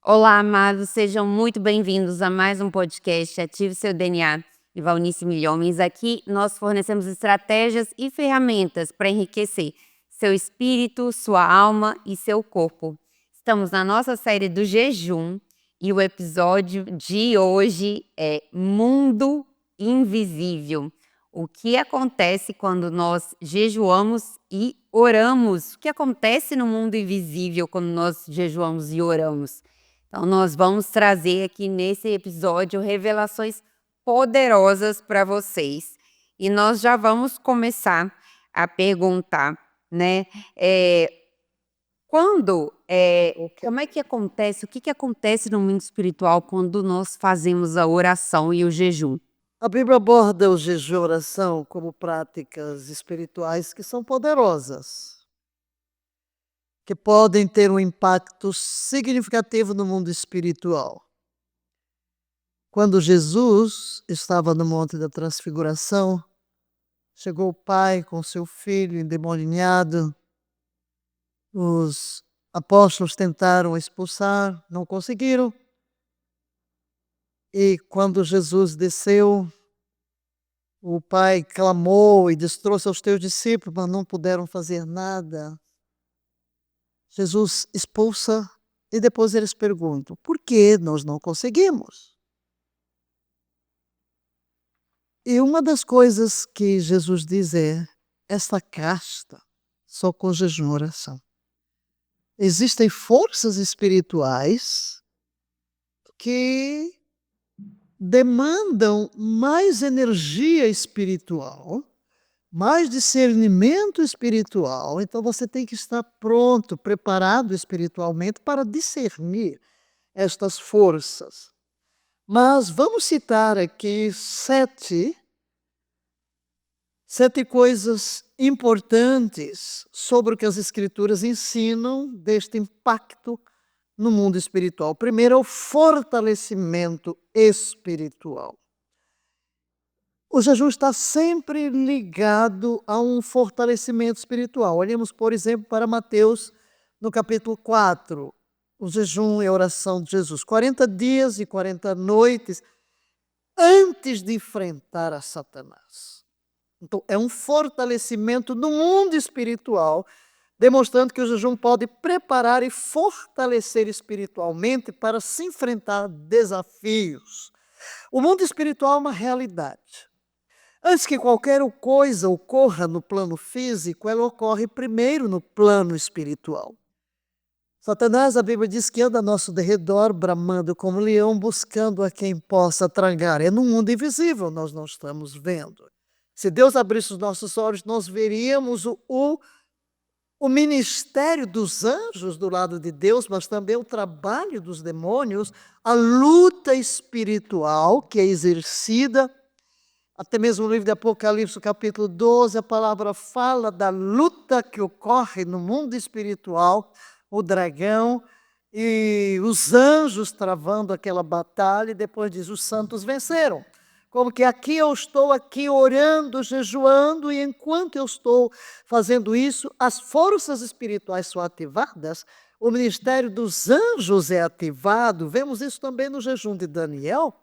Olá, amados, sejam muito bem-vindos a mais um podcast Ative Seu DNA de Valnice Milhomens. Aqui nós fornecemos estratégias e ferramentas para enriquecer seu espírito, sua alma e seu corpo. Estamos na nossa série do jejum e o episódio de hoje é Mundo Invisível. O que acontece quando nós jejuamos e oramos? O que acontece no mundo invisível quando nós jejuamos e oramos? Então, nós vamos trazer aqui nesse episódio revelações poderosas para vocês. E nós já vamos começar a perguntar, né? Como é que acontece? O que acontece no mundo espiritual quando nós fazemos a oração e o jejum? A Bíblia aborda o jejum e a oração como práticas espirituais que são poderosas, que podem ter um impacto significativo no mundo espiritual. Quando Jesus estava no Monte da Transfiguração, chegou o Pai com seu filho endemoniado. Os apóstolos tentaram expulsar, não conseguiram. E quando Jesus desceu, o Pai clamou e trouxe aos teus discípulos, mas não puderam fazer nada. Jesus expulsa e depois eles perguntam: por que nós não conseguimos? E uma das coisas que Jesus diz é: esta casta só com jejum e oração. Existem forças espirituais que demandam mais energia espiritual, mais discernimento espiritual. Então você tem que estar pronto, preparado espiritualmente para discernir estas forças. Mas vamos citar aqui sete coisas importantes sobre o que as Escrituras ensinam deste impacto no mundo espiritual. Primeiro é o fortalecimento espiritual. O jejum está sempre ligado a um fortalecimento espiritual. Olhemos, por exemplo, para Mateus, no capítulo 4, o jejum e a oração de Jesus. 40 dias e 40 noites antes de enfrentar a Satanás. Então, é um fortalecimento no mundo espiritual, demonstrando que o jejum pode preparar e fortalecer espiritualmente para se enfrentar desafios. O mundo espiritual é uma realidade. Antes que qualquer coisa ocorra no plano físico, ela ocorre primeiro no plano espiritual. Satanás, a Bíblia diz que anda ao nosso derredor, bramando como leão, buscando a quem possa tragar. É no mundo invisível, nós não estamos vendo. Se Deus abrisse os nossos olhos, nós veríamos o ministério dos anjos do lado de Deus, mas também o trabalho dos demônios, a luta espiritual que é exercida. Até mesmo no livro de Apocalipse, capítulo 12, a palavra fala da luta que ocorre no mundo espiritual, o dragão e os anjos travando aquela batalha, e depois diz, os santos venceram. Como que aqui eu estou aqui orando, jejuando, e enquanto eu estou fazendo isso, as forças espirituais são ativadas, o ministério dos anjos é ativado. Vemos isso também no jejum de Daniel.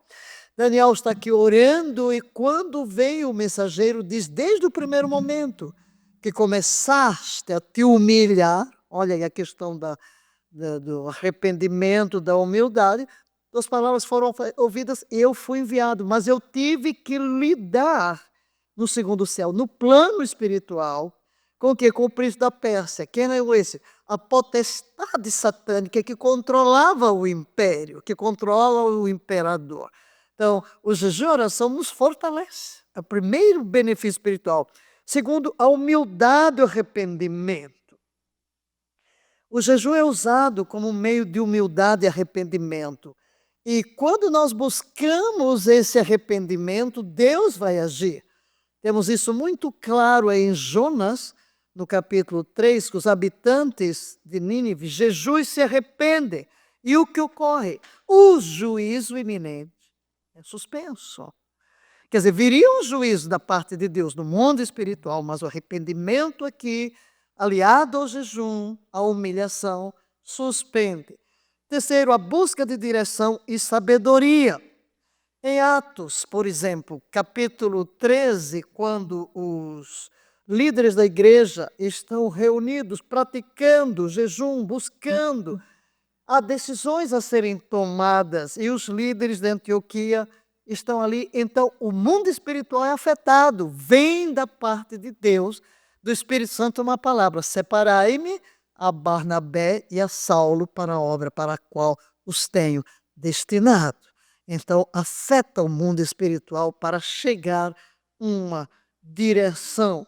Daniel está aqui orando e quando vem o mensageiro, diz desde o primeiro momento que começaste a te humilhar, olha aí a questão do arrependimento, da humildade, as palavras foram ouvidas, eu fui enviado, mas eu tive que lidar no segundo céu, no plano espiritual, com o quê? Com o príncipe da Pérsia. Quem é esse? A potestade satânica que controlava o império, que controla o imperador. Então, o jejum e a oração nos fortalece. É o primeiro benefício espiritual. Segundo, a humildade e o arrependimento. O jejum é usado como meio de humildade e arrependimento. E quando nós buscamos esse arrependimento, Deus vai agir. Temos isso muito claro aí em Jonas, no capítulo 3, que os habitantes de Nínive jejuam e se arrependem. E o que ocorre? O juízo iminente é suspenso. Quer dizer, viria um juízo da parte de Deus no mundo espiritual, mas o arrependimento aqui, aliado ao jejum, à humilhação, suspende. Terceiro, a busca de direção e sabedoria. Em Atos, por exemplo, capítulo 13, quando os líderes da igreja estão reunidos, praticando jejum, buscando, há decisões a serem tomadas e os líderes de Antioquia estão ali. Então, o mundo espiritual é afetado, vem da parte de Deus, do Espírito Santo, uma palavra: separai-me a Barnabé e a Saulo para a obra para a qual os tenho destinado. Então, afeta o mundo espiritual para chegar uma direção.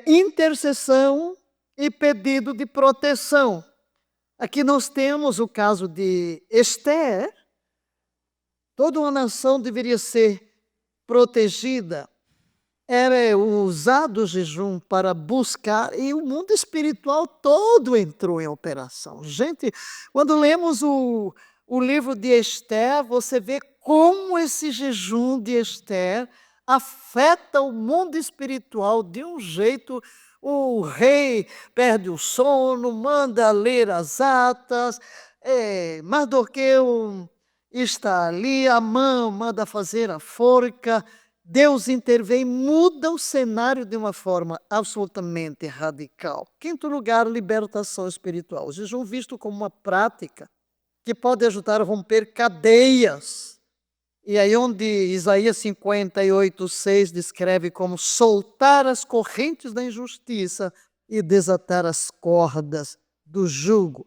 Intercessão e pedido de proteção. Aqui nós temos o caso de Esther. Toda uma nação deveria ser protegida. Era usado o jejum para buscar, e o mundo espiritual todo entrou em operação. Gente, quando lemos o livro de Esther, você vê como esse jejum de Esther afeta o mundo espiritual de um jeito. O rei perde o sono, manda ler as atas, Mardoqueu está ali, Amã manda fazer a forca. Deus intervém, muda o cenário de uma forma absolutamente radical. Quinto lugar, libertação espiritual. O jejum visto como uma prática que pode ajudar a romper cadeias. E aí onde Isaías 58:6 descreve como soltar as correntes da injustiça e desatar as cordas do jugo.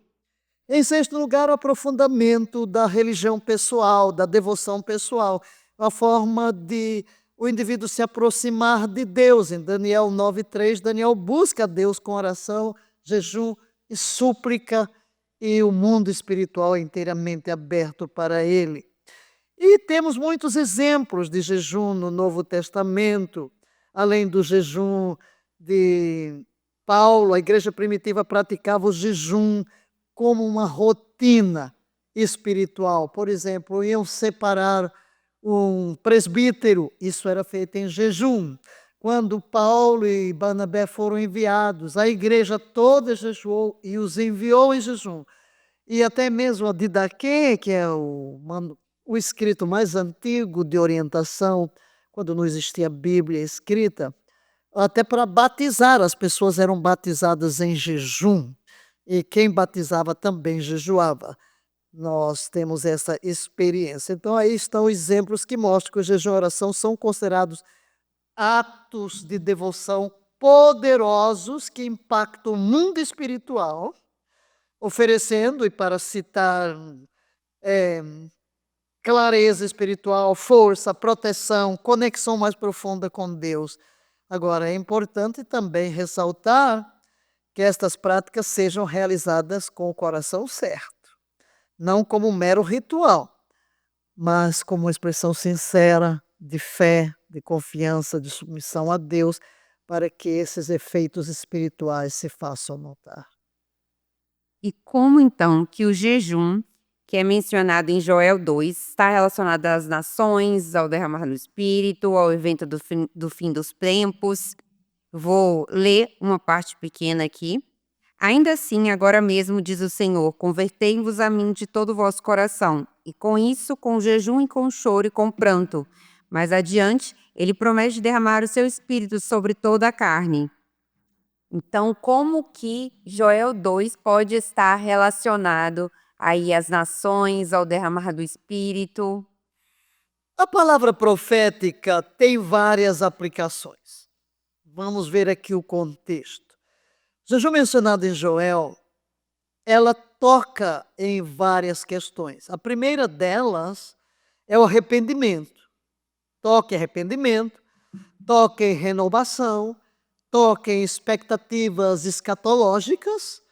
Em sexto lugar, o aprofundamento da religião pessoal, da devoção pessoal, a forma de o indivíduo se aproximar de Deus. Em Daniel 9:3, Daniel busca a Deus com oração, jejum e súplica, e o mundo espiritual é inteiramente aberto para ele. E temos muitos exemplos de jejum no Novo Testamento, além do jejum de Paulo. A igreja primitiva praticava o jejum como uma rotina espiritual. Por exemplo, iam separar um presbítero, isso era feito em jejum. Quando Paulo e Barnabé foram enviados, a igreja toda jejuou e os enviou em jejum. E até mesmo a Didaquê, que é o escrito mais antigo de orientação, quando não existia Bíblia escrita, até para batizar, as pessoas eram batizadas em jejum. E quem batizava também jejuava. Nós temos essa experiência. Então, aí estão exemplos que mostram que o jejum e a oração são considerados atos de devoção poderosos que impactam o mundo espiritual, oferecendo, e para citar, clareza espiritual, força, proteção, conexão mais profunda com Deus. Agora, é importante também ressaltar que estas práticas sejam realizadas com o coração certo, não como um mero ritual, mas como uma expressão sincera de fé, de confiança, de submissão a Deus, para que esses efeitos espirituais se façam notar. E como então que o jejum, que é mencionado em Joel 2, está relacionado às nações, ao derramar do Espírito, ao evento do fim dos tempos? Vou ler uma parte pequena aqui. Ainda assim, agora mesmo, diz o Senhor, convertei-vos a mim de todo o vosso coração, e com isso, com jejum e com choro e com pranto. Mais adiante, ele promete derramar o seu Espírito sobre toda a carne. Então, como que Joel 2 pode estar relacionado aí às nações, ao derramar do Espírito? A palavra profética tem várias aplicações. Vamos ver aqui o contexto. O jejum mencionado em Joel, ela toca em várias questões. A primeira delas é o arrependimento. Toca em arrependimento, toca em renovação, toca em expectativas escatológicas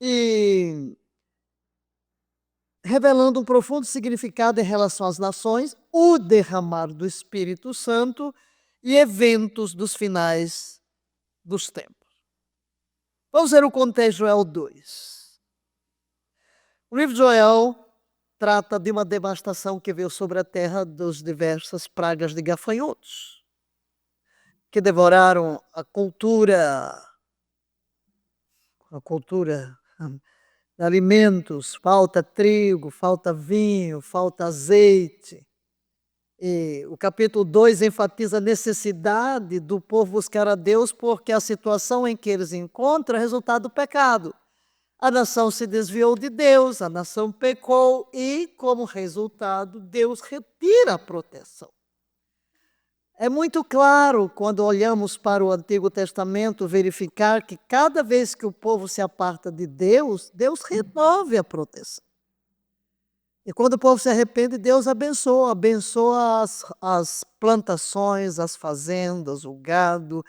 e revelando um profundo significado em relação às nações, o derramar do Espírito Santo e eventos dos finais dos tempos. Vamos ver o contexto de Joel 2. O livro de Joel trata de uma devastação que veio sobre a terra das diversas pragas de gafanhotos, que devoraram a cultura alimentos, falta trigo, falta vinho, falta azeite. E o capítulo 2 enfatiza a necessidade do povo buscar a Deus, porque a situação em que eles encontram é resultado do pecado. A nação se desviou de Deus, a nação pecou e, como resultado, Deus retira a proteção. É muito claro, quando olhamos para o Antigo Testamento, verificar que cada vez que o povo se aparta de Deus, Deus renova a proteção. E quando o povo se arrepende, Deus abençoa as plantações, as fazendas, o gado,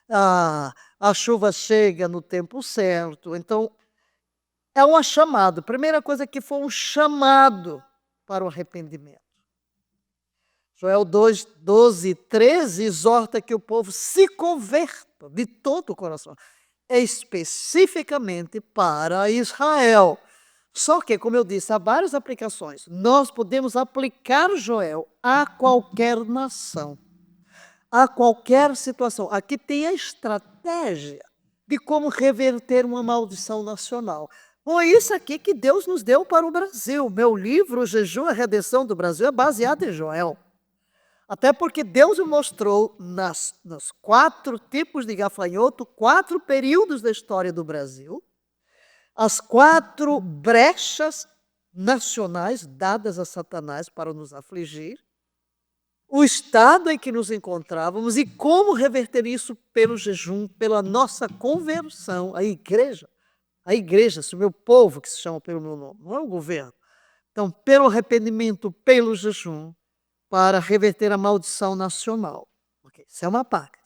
a chuva chega no tempo certo. Então, é um chamado. Primeira coisa que foi um chamado para o arrependimento. Joel 2, 12 e 13 exorta que o povo se converta de todo o coração, especificamente para Israel. Só que, como eu disse, há várias aplicações. Nós podemos aplicar Joel a qualquer nação, a qualquer situação. Aqui tem a estratégia de como reverter uma maldição nacional. Bom, é isso aqui que Deus nos deu para o Brasil. Meu livro, O Jejum e a Redenção do Brasil, é baseado em Joel. Até porque Deus me mostrou nos 4 tipos de gafanhoto, 4 períodos da história do Brasil, as 4 brechas nacionais dadas a Satanás para nos afligir, o estado em que nos encontrávamos e como reverter isso pelo jejum, pela nossa conversão, a igreja, o meu povo que se chama pelo meu nome, não é o governo. Então, pelo arrependimento, pelo jejum, para reverter a maldição nacional. Okay. Isso é uma parte.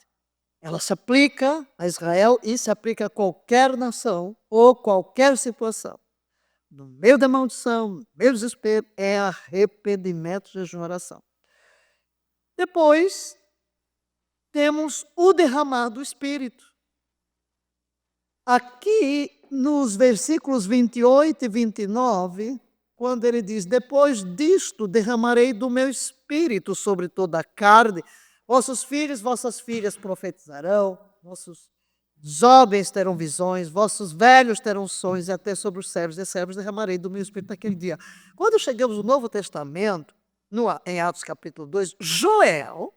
Ela se aplica a Israel e se aplica a qualquer nação ou qualquer situação. No meio da maldição, no meio do desespero, é arrependimento, jejum, oração. Depois, temos o derramar do Espírito. Aqui, nos versículos 28 e 29, quando ele diz, depois disto derramarei do meu Espírito sobre toda a carne, vossos filhos, vossas filhas profetizarão, vossos jovens terão visões, vossos velhos terão sonhos, e até sobre os servos e servas derramarei do meu Espírito naquele dia. Quando chegamos no Novo Testamento, em Atos capítulo 2, Joel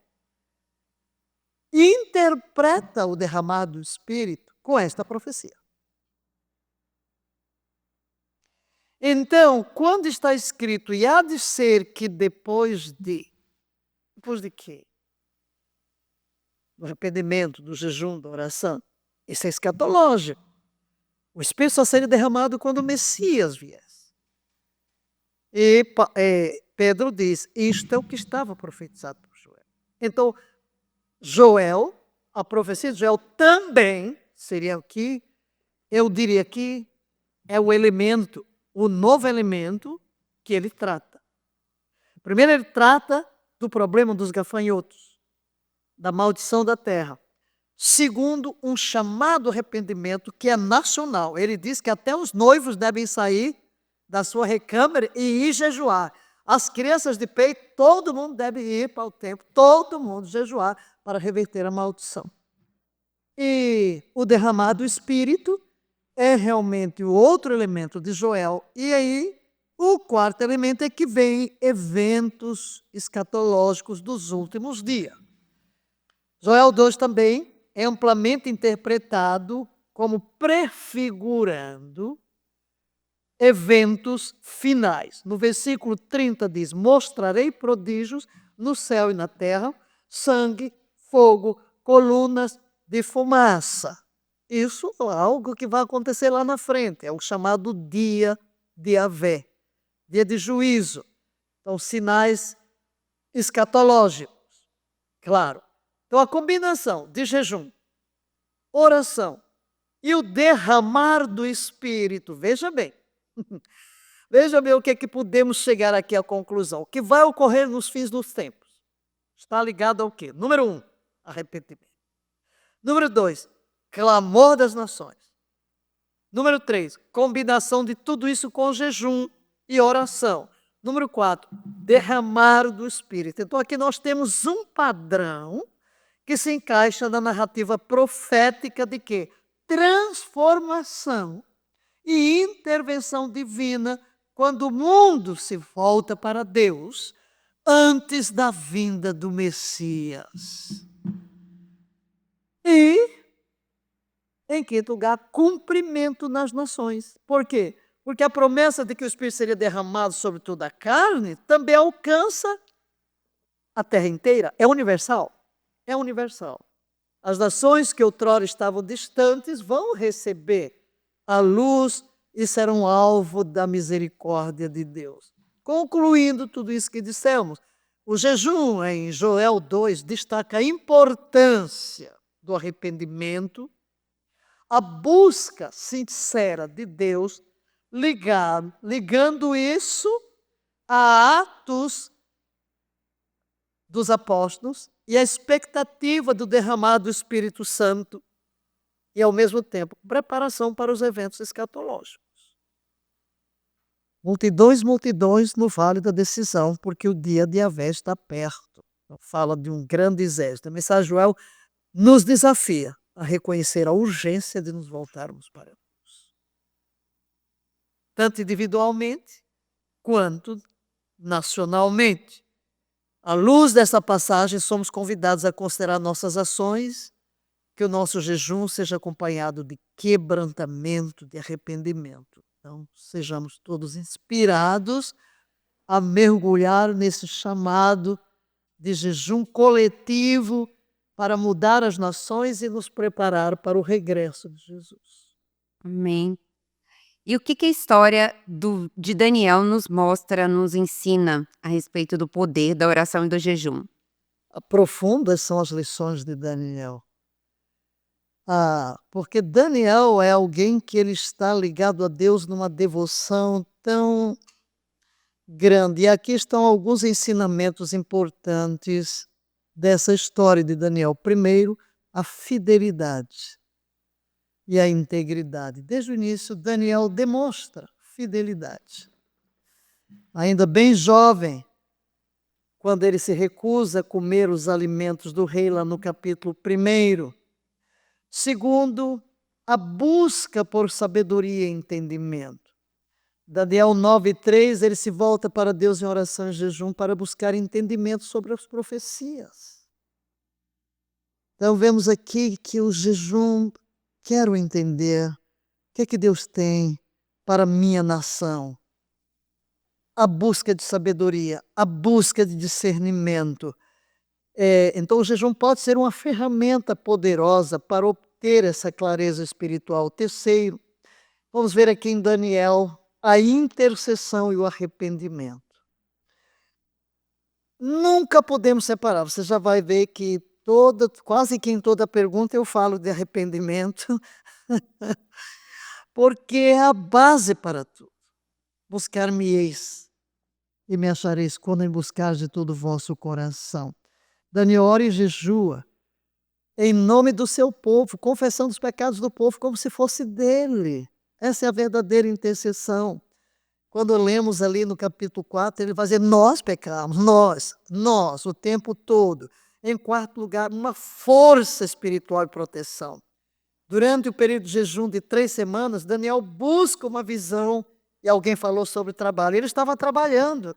interpreta o derramar do Espírito com esta profecia. Então, quando está escrito, e há de ser que depois de quê? Do arrependimento, do jejum, da oração, isso é escatológico. O Espírito só seria derramado quando o Messias viesse. E Pedro diz, isto é o que estava profetizado por Joel. Então, Joel, a profecia de Joel também seria o que, eu diria que é o elemento, o novo elemento que ele trata. Primeiro, ele trata do problema dos gafanhotos, da maldição da terra. Segundo, um chamado arrependimento que é nacional. Ele diz que até os noivos devem sair da sua recâmara e ir jejuar. As crianças de peito, todo mundo deve ir para o templo, todo mundo jejuar para reverter a maldição. E o derramar do Espírito é realmente o outro elemento de Joel. E aí, o quarto elemento é que vem eventos escatológicos dos últimos dias. Joel 2 também é amplamente interpretado como prefigurando eventos finais. No versículo 30 diz, mostrarei prodígios no céu e na terra, sangue, fogo, colunas de fumaça. Isso é algo que vai acontecer lá na frente, é o chamado dia de Yahvé, dia de juízo. Então, sinais escatológicos, claro. Então, a combinação de jejum, oração e o derramar do Espírito, veja bem, veja bem o que é que podemos chegar aqui à conclusão. O que vai ocorrer nos fins dos tempos está ligado ao quê? Número 1, arrependimento. Número 2, clamor das nações. Número 3, combinação de tudo isso com jejum e oração. Número 4, derramar do Espírito. Então aqui nós temos um padrão que se encaixa na narrativa profética de quê? Transformação e intervenção divina quando o mundo se volta para Deus antes da vinda do Messias. E, em quinto lugar, cumprimento nas nações. Por quê? Porque a promessa de que o Espírito seria derramado sobre toda a carne também alcança a terra inteira. É universal. É universal. As nações que outrora estavam distantes vão receber a luz e serão alvo da misericórdia de Deus. Concluindo tudo isso que dissemos, o jejum em Joel 2 destaca a importância do arrependimento, a busca sincera de Deus, ligando isso a Atos dos Apóstolos e a expectativa do derramado do Espírito Santo e, ao mesmo tempo, preparação para os eventos escatológicos. Multidões no vale da decisão, porque o dia de Yahvé está perto. Então, fala de um grande exército. A mensagem de Joel nos desafia a reconhecer a urgência de nos voltarmos para Deus, tanto individualmente quanto nacionalmente. À luz dessa passagem, somos convidados a considerar nossas ações, que o nosso jejum seja acompanhado de quebrantamento, de arrependimento. Então, sejamos todos inspirados a mergulhar nesse chamado de jejum coletivo para mudar as nações e nos preparar para o regresso de Jesus. Amém. E o que a história de Daniel nos mostra, nos ensina a respeito do poder da oração e do jejum? Profundas são as lições de Daniel. Porque Daniel é alguém que ele está ligado a Deus numa devoção tão grande. E aqui estão alguns ensinamentos importantes dessa história de Daniel. Primeiro, a fidelidade e a integridade. Desde o início, Daniel demonstra fidelidade. Ainda bem jovem, quando ele se recusa a comer os alimentos do rei, lá no capítulo 1. Segundo, a busca por sabedoria e entendimento. Daniel 9:3, ele se volta para Deus em oração e jejum para buscar entendimento sobre as profecias. Então vemos aqui que o jejum, quero entender o que é que Deus tem para a minha nação. A busca de sabedoria, a busca de discernimento. Então o jejum pode ser uma ferramenta poderosa para obter essa clareza espiritual. Terceiro, vamos ver aqui em Daniel a intercessão e o arrependimento. Nunca podemos separar. Você já vai ver que quase que em toda pergunta eu falo de arrependimento, porque é a base para tudo. Buscar-me-eis e me achareis quando me buscares de todo o vosso coração. Daniel ora e jejua em nome do seu povo, confessando os pecados do povo como se fosse dele. Essa é a verdadeira intercessão. Quando lemos ali no capítulo 4, ele vai dizer, nós pecamos, nós, o tempo todo. Em quarto lugar, uma força espiritual e proteção. Durante o período de jejum de 3 semanas, Daniel busca uma visão, e alguém falou sobre trabalho. Ele estava trabalhando.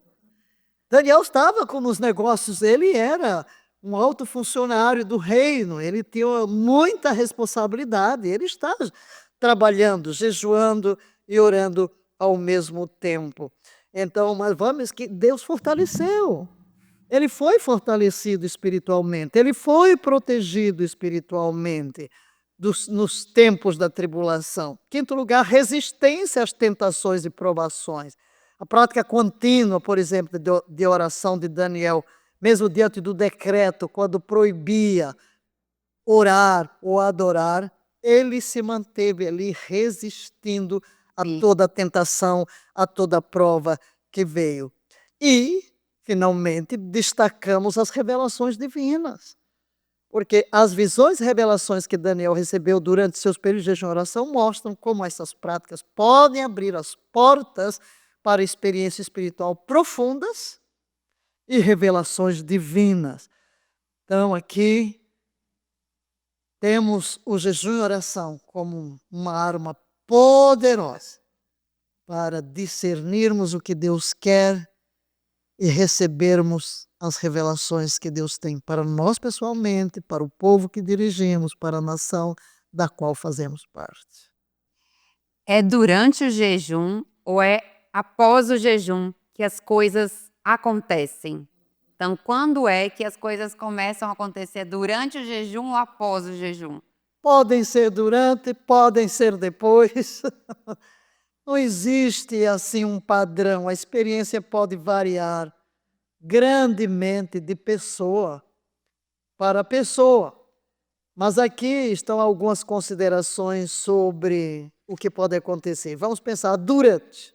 Daniel estava com os negócios, ele era um alto funcionário do reino, ele tinha muita responsabilidade, ele está trabalhando, jejuando e orando ao mesmo tempo. Então, mas vamos que Deus fortaleceu. Ele foi fortalecido espiritualmente, ele foi protegido espiritualmente nos tempos da tribulação. Quinto lugar, resistência às tentações e provações. A prática contínua, por exemplo, de oração de Daniel, mesmo diante do decreto, quando proibia orar ou adorar, ele se manteve ali resistindo a toda a tentação, a toda a prova que veio. E, finalmente, destacamos as revelações divinas. Porque as visões e revelações que Daniel recebeu durante seus períodos de jejum e oração mostram como essas práticas podem abrir as portas para experiências espiritual profundas e revelações divinas. Então, aqui temos o jejum e oração como uma arma poderosa para discernirmos o que Deus quer e recebermos as revelações que Deus tem para nós pessoalmente, para o povo que dirigimos, para a nação da qual fazemos parte. É durante o jejum ou é após o jejum que as coisas acontecem? Então, quando é que as coisas começam a acontecer? Durante o jejum ou após o jejum? Podem ser durante, podem ser depois. Não existe assim um padrão. A experiência pode variar grandemente de pessoa para pessoa. Mas aqui estão algumas considerações sobre o que pode acontecer. Vamos pensar durante.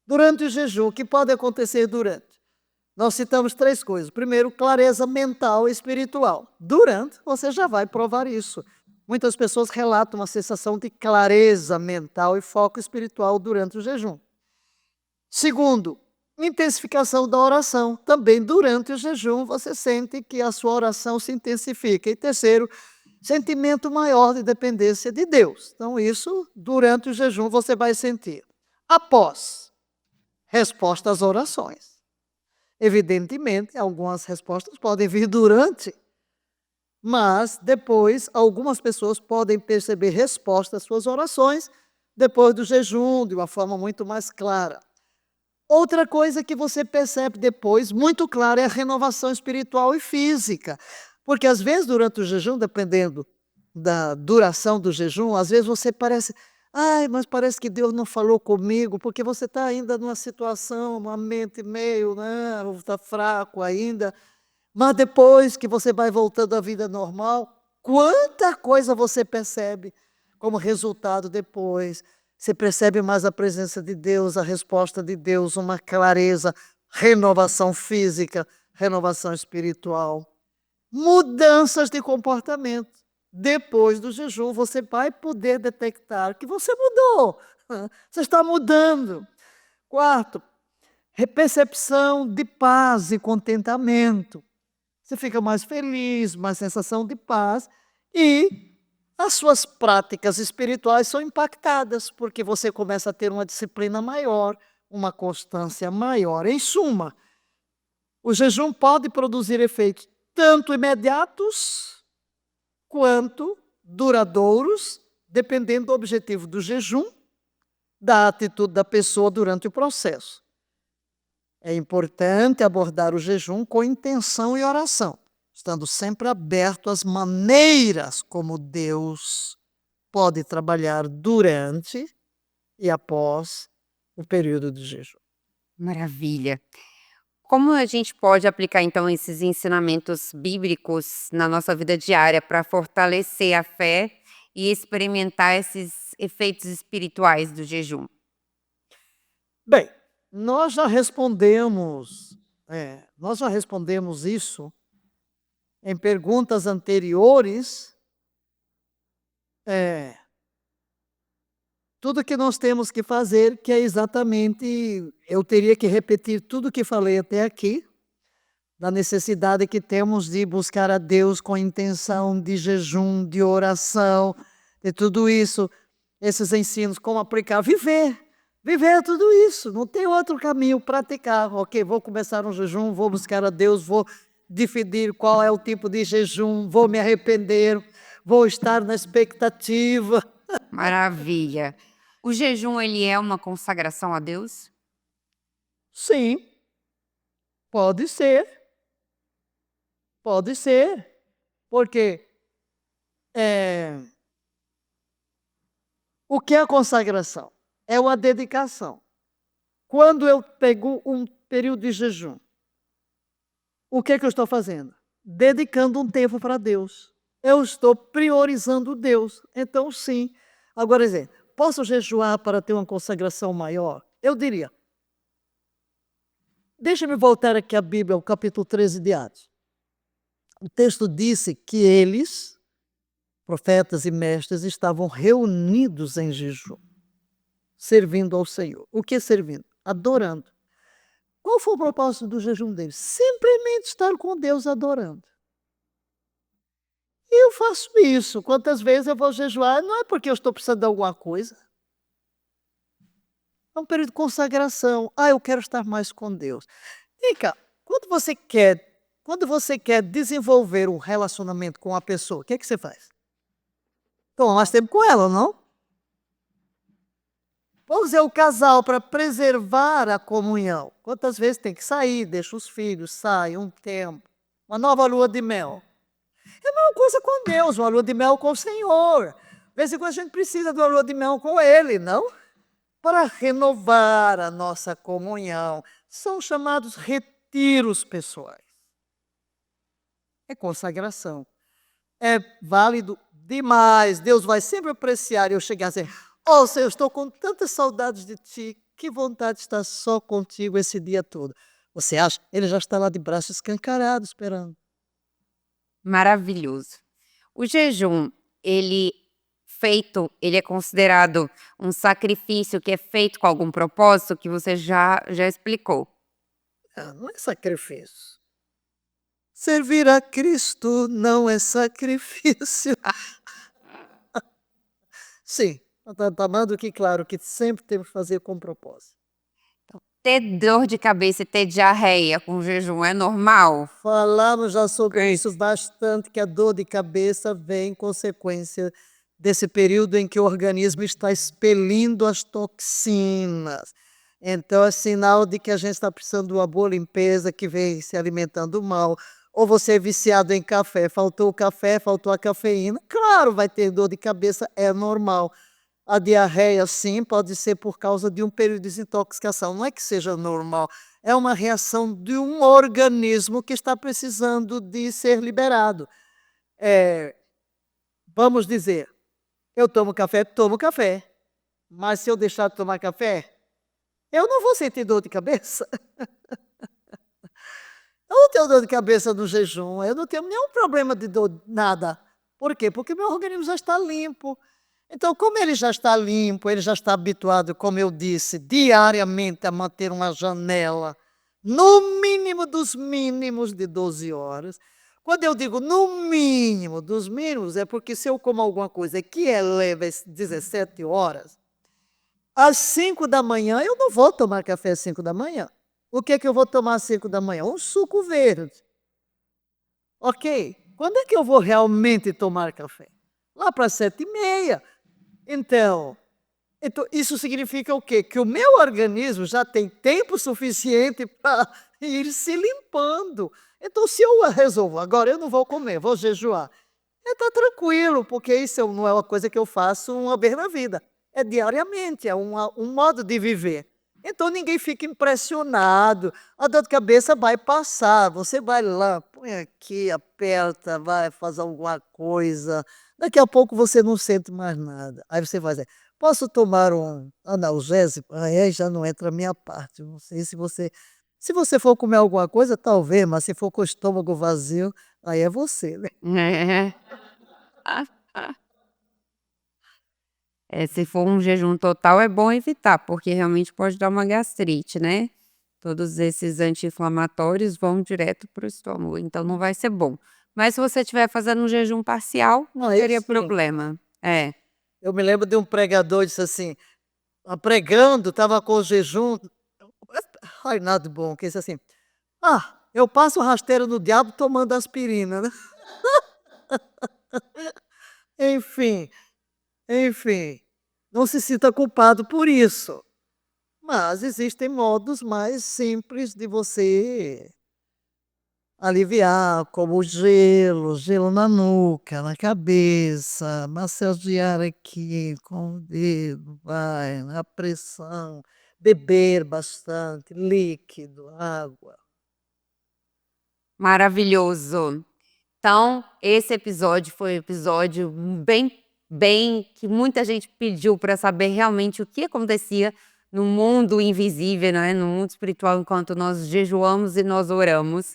Durante o jejum, o que pode acontecer durante? Nós citamos 3 coisas. Primeiro, clareza mental e espiritual. Durante, você já vai provar isso. Muitas pessoas relatam uma sensação de clareza mental e foco espiritual durante o jejum. Segundo, intensificação da oração. Também durante o jejum você sente que a sua oração se intensifica. E terceiro, sentimento maior de dependência de Deus. Então isso, durante o jejum, você vai sentir. Após, resposta às orações. Evidentemente, algumas respostas podem vir durante, mas depois algumas pessoas podem perceber resposta às suas orações depois do jejum, de uma forma muito mais clara. Outra coisa que você percebe depois, muito clara, é a renovação espiritual e física. Porque às vezes durante o jejum, dependendo da duração do jejum, às vezes você parece, mas parece que Deus não falou comigo, porque você está ainda numa situação, uma mente meio, está fraco ainda. Mas depois que você vai voltando à vida normal, quanta coisa você percebe como resultado depois. Você percebe mais a presença de Deus, a resposta de Deus, uma clareza, renovação física, renovação espiritual. Mudanças de comportamento. Depois do jejum, você vai poder detectar que você mudou. Você está mudando. Quarto, percepção de paz e contentamento. Você fica mais feliz, mais sensação de paz e as suas práticas espirituais são impactadas, porque você começa a ter uma disciplina maior, uma constância maior. Em suma, o jejum pode produzir efeitos tanto imediatos quanto duradouros, dependendo do objetivo do jejum, da atitude da pessoa durante o processo. É importante abordar o jejum com intenção e oração, estando sempre aberto às maneiras como Deus pode trabalhar durante e após o período de jejum. Maravilha. Como a gente pode aplicar então esses ensinamentos bíblicos na nossa vida diária para fortalecer a fé e experimentar esses efeitos espirituais do jejum? Bem, nós já respondemos isso em perguntas anteriores. Tudo que nós temos que fazer, que é exatamente, eu teria que repetir tudo que falei até aqui, da necessidade que temos de buscar a Deus com intenção de jejum, de oração, de tudo isso, esses ensinos, como aplicar, viver tudo isso, não tem outro caminho, praticar, ok, vou começar um jejum, vou buscar a Deus, vou definir qual é o tipo de jejum, vou me arrepender, vou estar na expectativa. Maravilha. O jejum, ele é uma consagração a Deus? Sim, pode ser, porque o que é a consagração? É uma dedicação. Quando eu pego um período de jejum, o que é que eu estou fazendo? Dedicando um tempo para Deus. Eu estou priorizando Deus. Então, sim. Agora, posso jejuar para ter uma consagração maior? Eu diria. Deixa-me voltar aqui à Bíblia, ao capítulo 13 de Atos. O texto disse que eles, profetas e mestres, estavam reunidos em jejum, servindo ao Senhor. O que servindo? Adorando. Qual foi o propósito do jejum deles? Simplesmente estar com Deus adorando. E eu faço isso. Quantas vezes eu vou jejuar? Não é porque eu estou precisando de alguma coisa. É um período de consagração. Eu quero estar mais com Deus. Vem cá, quando você quer desenvolver um relacionamento com a pessoa, o que você faz? Toma mais tempo com ela, não? Vamos dizer, o casal, para preservar a comunhão. Quantas vezes tem que sair, deixa os filhos, sai um tempo. Uma nova lua de mel. É a mesma coisa com Deus, uma lua de mel com o Senhor. De vez em quando a gente precisa de uma lua de mel com Ele, não? Para renovar a nossa comunhão. São chamados retiros pessoais. É consagração. É válido demais. Deus vai sempre apreciar eu chegar a dizer: Senhor, eu estou com tantas saudades de Ti, que vontade de estar só contigo esse dia todo. Você acha? Ele já está lá de braços escancarados esperando. Maravilhoso. O jejum, ele é considerado um sacrifício que é feito com algum propósito que você já explicou. Não é sacrifício. Servir a Cristo não é sacrifício. Sim, está mais do que claro que sempre temos que fazer com propósito. Ter dor de cabeça e ter diarreia com jejum é normal? Falamos já sobre isso bastante, que a dor de cabeça vem em consequência desse período em que o organismo está expelindo as toxinas. Então é sinal de que a gente está precisando de uma boa limpeza, que vem se alimentando mal. Ou você é viciado em café, faltou o café, faltou a cafeína. Claro, vai ter dor de cabeça, é normal. A diarreia, sim, pode ser por causa de um período de desintoxicação. Não é que seja normal, é uma reação de um organismo que está precisando de ser liberado. Vamos dizer, eu tomo café, mas se eu deixar de tomar café, eu não vou sentir dor de cabeça. Eu não tenho dor de cabeça no jejum, eu não tenho nenhum problema de dor, nada. Por quê? Porque meu organismo já está limpo. Então, como ele já está limpo, ele já está habituado, como eu disse, diariamente a manter uma janela, no mínimo dos mínimos de 12 horas. Quando eu digo no mínimo dos mínimos, é porque se eu como alguma coisa que eleva 17 horas, às 5 da manhã, eu não vou tomar café às 5 da manhã. O que eu vou tomar às 5 da manhã? Um suco verde. Ok? Quando é que eu vou realmente tomar café? Lá para 7h30. Então, isso significa o quê? Que o meu organismo já tem tempo suficiente para ir se limpando. Então, se eu resolvo, agora eu não vou comer, vou jejuar, está tranquilo, porque isso não é uma coisa que eu faço uma vez na vida. É diariamente, é um modo de viver. Então, ninguém fica impressionado. A dor de cabeça vai passar. Você vai lá, põe aqui, aperta, vai fazer alguma coisa. Daqui a pouco você não sente mais nada. Aí você vai dizer: posso tomar um analgésico? Aí já não entra a minha parte. Não sei se você for comer alguma coisa, talvez, mas se for com o estômago vazio, aí é você, né? Se for um jejum total é bom evitar, porque realmente pode dar uma gastrite, né. Todos esses anti-inflamatórios vão direto para o estômago, então não vai ser bom. Mas se você estiver fazendo um jejum parcial, não Não, eu teria sim. problema. É. Eu me lembro de um pregador, disse assim, pregando, estava com o jejum. Ai, nada bom, que disse assim: eu passo o rasteiro no diabo tomando aspirina, né? Enfim, não se sinta culpado por isso. Mas existem modos mais simples de você aliviar, como o gelo na nuca, na cabeça, massagear aqui com o dedo, vai, na pressão, beber bastante líquido, água. Maravilhoso. Então, esse episódio foi um episódio bem que muita gente pediu para saber realmente o que acontecia no mundo invisível, né, no mundo espiritual, enquanto nós jejuamos e nós oramos.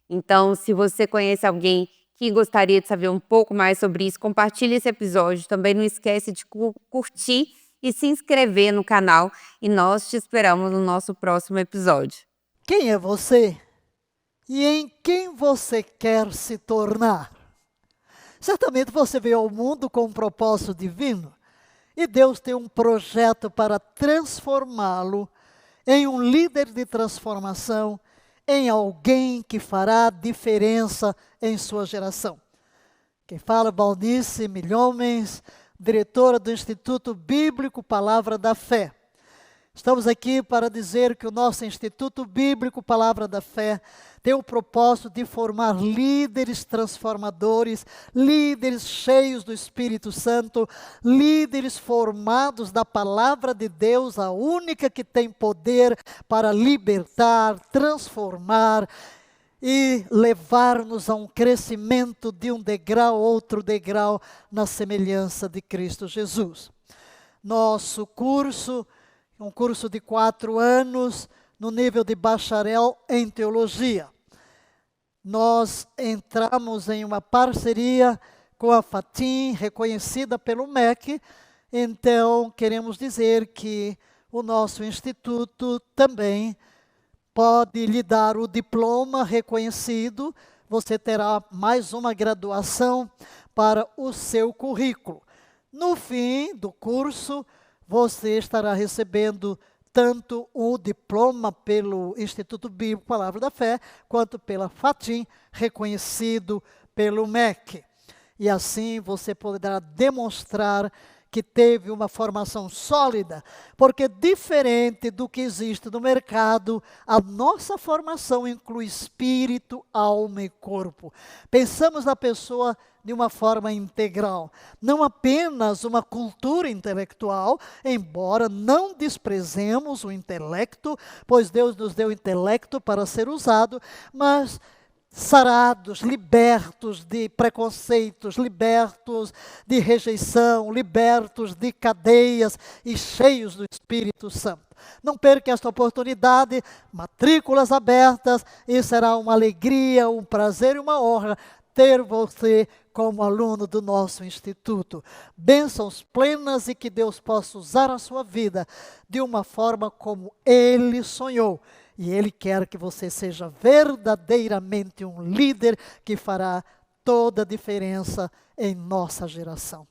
Então, se você conhece alguém que gostaria de saber um pouco mais sobre isso, compartilhe esse episódio. Também não esquece de curtir e se inscrever no canal. E nós te esperamos no nosso próximo episódio. Quem é você? E em quem você quer se tornar? Certamente você veio ao mundo com um propósito divino. E Deus tem um projeto para transformá-lo em um líder de transformação, em alguém que fará diferença em sua geração. Quem fala é Valnice Milhomens, diretora do Instituto Bíblico Palavra da Fé. Estamos aqui para dizer que o nosso Instituto Bíblico Palavra da Fé tem o propósito de formar líderes transformadores, líderes cheios do Espírito Santo, líderes formados da Palavra de Deus, a única que tem poder para libertar, transformar e levar-nos a um crescimento de um degrau, outro degrau, na semelhança de Cristo Jesus. Nosso curso é um curso de 4 anos, no nível de bacharel em teologia. Nós entramos em uma parceria com a Fatim, reconhecida pelo MEC, então queremos dizer que o nosso instituto também pode lhe dar o diploma reconhecido, você terá mais uma graduação para o seu currículo. No fim do curso, você estará recebendo tanto o diploma pelo Instituto Bíblico Palavra da Fé, quanto pela Fatim, reconhecido pelo MEC. E assim você poderá demonstrar que teve uma formação sólida, porque diferente do que existe no mercado, a nossa formação inclui espírito, alma e corpo. Pensamos na pessoa de uma forma integral, não apenas uma cultura intelectual, embora não desprezemos o intelecto, pois Deus nos deu intelecto para ser usado, mas sarados, libertos de preconceitos, libertos de rejeição, libertos de cadeias e cheios do Espírito Santo. Não perca esta oportunidade, matrículas abertas, e será uma alegria, um prazer e uma honra ter você como aluno do nosso instituto. Bênçãos plenas e que Deus possa usar a sua vida de uma forma como Ele sonhou. E Ele quer que você seja verdadeiramente um líder que fará toda a diferença em nossa geração.